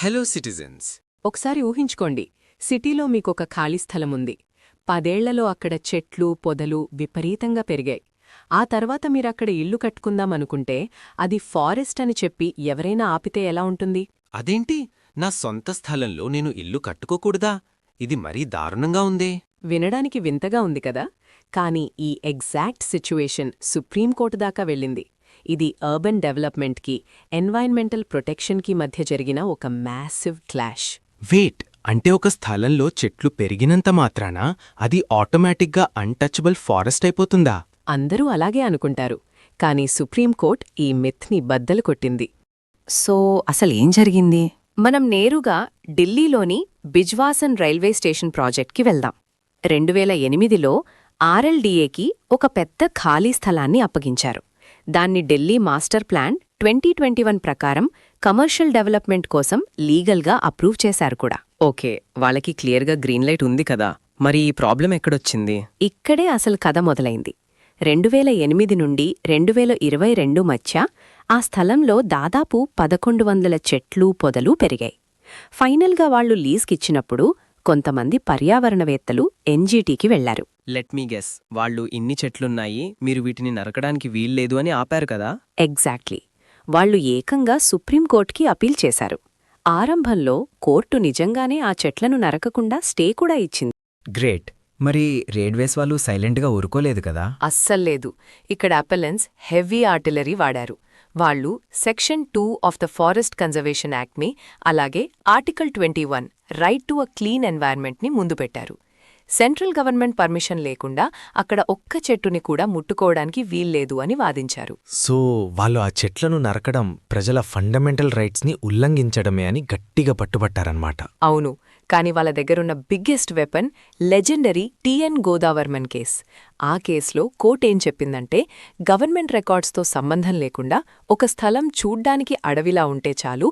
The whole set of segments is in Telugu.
Hello citizens. ఒకసారి ఊహించుకోండి, సిటీలో మీకొక ఖాళీ స్థలముంది. 10 ఏళ్లలో అక్కడ చెట్లు, పొదలు విపరీతంగా పెరిగాయి. ఆ తర్వాత మీరక్కడ ఇల్లు కట్టుకుందామనుకుంటే అది ఫారెస్ట్ అని చెప్పి ఎవరైనా ఆపితే ఎలా ఉంటుంది? అదేంటి, నా సొంత స్థలంలో నేను ఇల్లు కట్టుకోకూడదా? ఇది మరీ దారుణంగా ఉందే. వినడానికి వింతగా ఉంది కదా, కానీ ఈ ఎగ్జాక్ట్ సిచ్యువేషన్ సుప్రీంకోర్టు దాకా వెళ్ళింది. ఇది అర్బన్ డెవలప్మెంట్కి, ఎన్వైర్న్మెంటల్ ప్రొటెక్షన్కి మధ్య జరిగిన ఒక మ్యాసివ్ క్లాష్. వెయిట్, అంటే ఒక స్థలంలో చెట్లు పెరిగినంత మాత్రాన అది ఆటోమేటిక్గా అన్టచబుల్ ఫారెస్ట్ అయిపోతుందా? అందరూ అలాగే అనుకుంటారు, కానీ సుప్రీంకోర్టు ఈ మిత్ని బద్దలు కొట్టింది. సో అసలేం జరిగింది? మనం నేరుగా ఢిల్లీలోని బిజ్వాసన్ రైల్వే స్టేషన్ ప్రాజెక్ట్కి వెళ్దాం. 2008లో ఆర్ఎల్డీఏకి ఒక పెద్ద ఖాళీ స్థలాన్ని అప్పగించారు. దాన్ని ఢిల్లీ మాస్టర్ ప్లాన్ 2021 ప్రకారం కమర్షియల్ డెవలప్మెంట్ కోసం లీగల్గా అప్రూవ్ చేశారు కూడా. ఓకే, వాళ్ళకి క్లియర్గా గ్రీన్ లైట్ ఉంది కదా, మరి ఈ ప్రాబ్లం ఎక్కడొచ్చింది? ఇక్కడే అసలు కథ మొదలైంది. 2008 నుండి 2022 మధ్య ఆ స్థలంలో దాదాపు 1100 చెట్లు, పొదలు పెరిగాయి. ఫైనల్గా వాళ్లు లీజ్కిచ్చినప్పుడు కొంతమంది పర్యావరణవేత్తలు ఎన్జీటీకి వెళ్లారు. లెట్ మీ గెస్, వాళ్ళు ఇన్ని చెట్లున్నాయి, మీరు వీటిని నరకడానికి వీల్లేదు అని ఆపారు కదా? ఎగ్జాక్ట్లీ. వాళ్లు ఏకంగా సుప్రీంకోర్టుకి అపీల్ చేశారు. ఆరంభంలో కోర్టు నిజంగానే ఆ చెట్లను నరకకుండా స్టే కూడా ఇచ్చింది. గ్రేట్. మరి రైల్వేస్ వాళ్ళు సైలెంట్గా ఊరుకోలేదు కదా? అస్సల్లేదు. ఇక్కడ అపెలెన్స్ హెవీ ఆర్టిలరీ వాడారు. వాళ్లు section 2 of the forest conservation యాక్ట్ని, అలాగే article 21 right to a clean ఎన్వైర్న్మెంట్ని ముందు పెట్టారు. సెంట్రల్ గవర్నమెంట్ పర్మిషన్ లేకుండా అక్కడ ఒక్క చెట్టుని కూడా ముట్టుకోవడానికి వీల్లేదు అని వాదించారు. సో వాళ్ళు ఆ చెట్లను నరకడం ప్రజల ఫండమెంటల్ రైట్స్ని ఉల్లంఘించడమే అని గట్టిగా పట్టుబట్టారన్నమాట. అవును, కాని వాళ్ళ దగ్గరున్న biggest weapon legendary TN Godavarman case. ఆ కేసులో కోర్టేం చెప్పిందంటే, గవర్నమెంట్ రికార్డ్స్తో సంబంధం లేకుండా ఒక స్థలం చూడ్డానికి అడవిలా ఉంటే చాలు,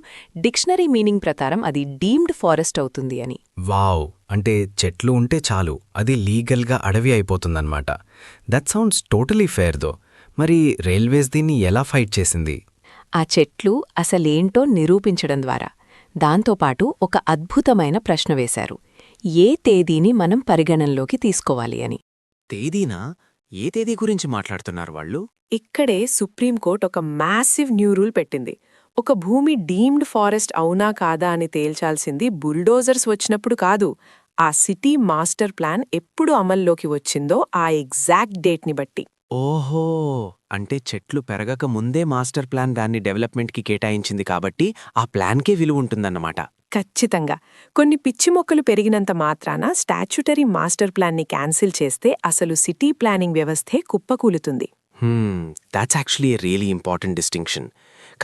డిక్షనరీ మీనింగ్ ప్రకారం అది డీమ్డ్ ఫారెస్ట్ అవుతుంది అని. వావ్, అంటే చెట్లు ఉంటే చాలు అది లీగల్గా అడవి అయిపోతుందన్నమాట. దట్ సౌండ్స్ టోటలీ ఫేర్ దో. మరి రైల్వేస్ దీన్ని ఎలా ఫైట్ చేసింది? ఆ చెట్లు అసలేంటో నిరూపించడం ద్వారా. దాంతోపాటు ఒక అద్భుతమైన ప్రశ్న వేశారు: ఏ తేదీని మనం పరిగణనలోకి తీసుకోవాలి అని. తేదీనా? ఏ తేదీ గురించి మాట్లాడుతున్నారు వాళ్ళు? ఇక్కడే సుప్రీంకోర్టు ఒక మ్యాసివ్ న్యూ రూల్ పెట్టింది. ఒక భూమి డీమ్డ్ ఫారెస్ట్ అవునా కాదా అని తేల్చాల్సింది బుల్డోజర్స్ వచ్చినప్పుడు కాదు, ఆ సిటీ మాస్టర్ ప్లాన్ ఎప్పుడు అమల్లోకి వచ్చిందో ఆ ఎగ్జాక్ట్ డేట్ని బట్టి. ఓహో, అంటే చెట్లు పెరగక ముందే మాస్టర్ ప్లాన్ దాన్ని డెవలప్మెంట్కి కేటాయించింది కాబట్టి ఆ ప్లాన్కే విలువ ఉంటుందన్నమాట. ఖచ్చితంగా. కొన్ని పిచ్చి మొక్కలు పెరిగినంత మాత్రాన స్టాచ్యుటరీ మాస్టర్ ప్లాన్ని క్యాన్సిల్ చేస్తే అసలు సిటీ ప్లానింగ్ వ్యవస్థే కుప్పకూలుతుంది. That's actually a really important distinction.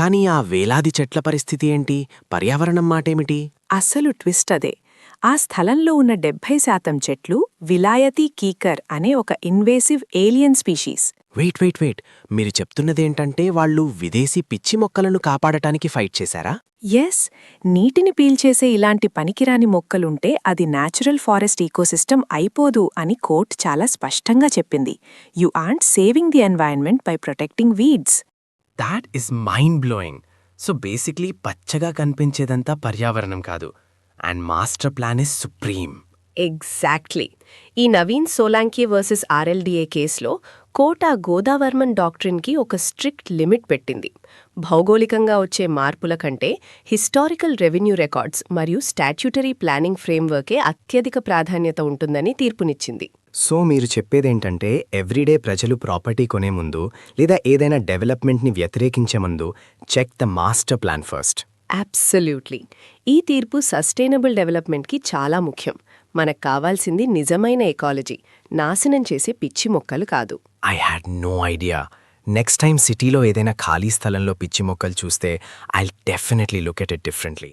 కానీ ఆ వేలాది చెట్ల పరిస్థితి ఏంటి? పర్యావరణం మాటేమిటి? అసలు ట్విస్ట్ అదే. ఆ స్థలంలో ఉన్న 70% చెట్లు విలాయతీ కీకర్ అనే ఒక ఇన్వేసివ్ ఏలియన్ స్పీషీస్. వెయిట్, మీరు చెప్తున్నదేంటంటే వాళ్ళు విదేశీ పిచ్చి మొక్కలను కాపాడటానికి ఫైట్ చేశారా? ఎస్, నీటిని పీల్చేసే ఇలాంటి పనికిరాని మొక్కలుంటే అది న్యాచురల్ ఫారెస్ట్ ఈకోసిస్టమ్ అయిపోదు అని కోర్టు చాలా స్పష్టంగా చెప్పింది. You aren't saving the environment by protecting weeds. That is mind blowing. So basically పచ్చగా కనిపించేదంతా పర్యావరణం కాదు, and master plan is supreme. Exactly. ఈ నవీన్ సోలాంకీ వర్సెస్ ఆర్ఎల్డీఏ కేసులో కోర్టు ఆ గోదావర్మన్ డాక్ట్రిన్కి ఒక స్ట్రిక్ట్ లిమిట్ పెట్టింది. భౌగోళికంగా వచ్చే మార్పుల కంటే హిస్టారికల్ రెవెన్యూ రికార్డ్స్ మరియు స్టాట్యూటరీ ప్లానింగ్ ఫ్రేమ్వర్కే అత్యధిక ప్రాధాన్యత ఉంటుందని తీర్పునిచ్చింది. సో మీరు చెప్పేదేంటంటే ఎవ్రీడే ప్రజలు ప్రాపర్టీ కొనే ముందు లేదా ఏదైనా డెవలప్మెంట్ని వ్యతిరేకించే ముందు check the master plan first. Absolutely. ఈ తీర్పు సస్టైనబుల్ డెవలప్మెంట్కి చాలా ముఖ్యం. మనకు కావాల్సింది నిజమైన ఎకాలజీ, నాశనం చేసే పిచ్చి మొక్కలు కాదు. I had no idea. Next time సిటీలో ఏదైనా ఖాళీ స్థలంలో పిచ్చి మొక్కలు చూస్తే I'll definitely look at it differently.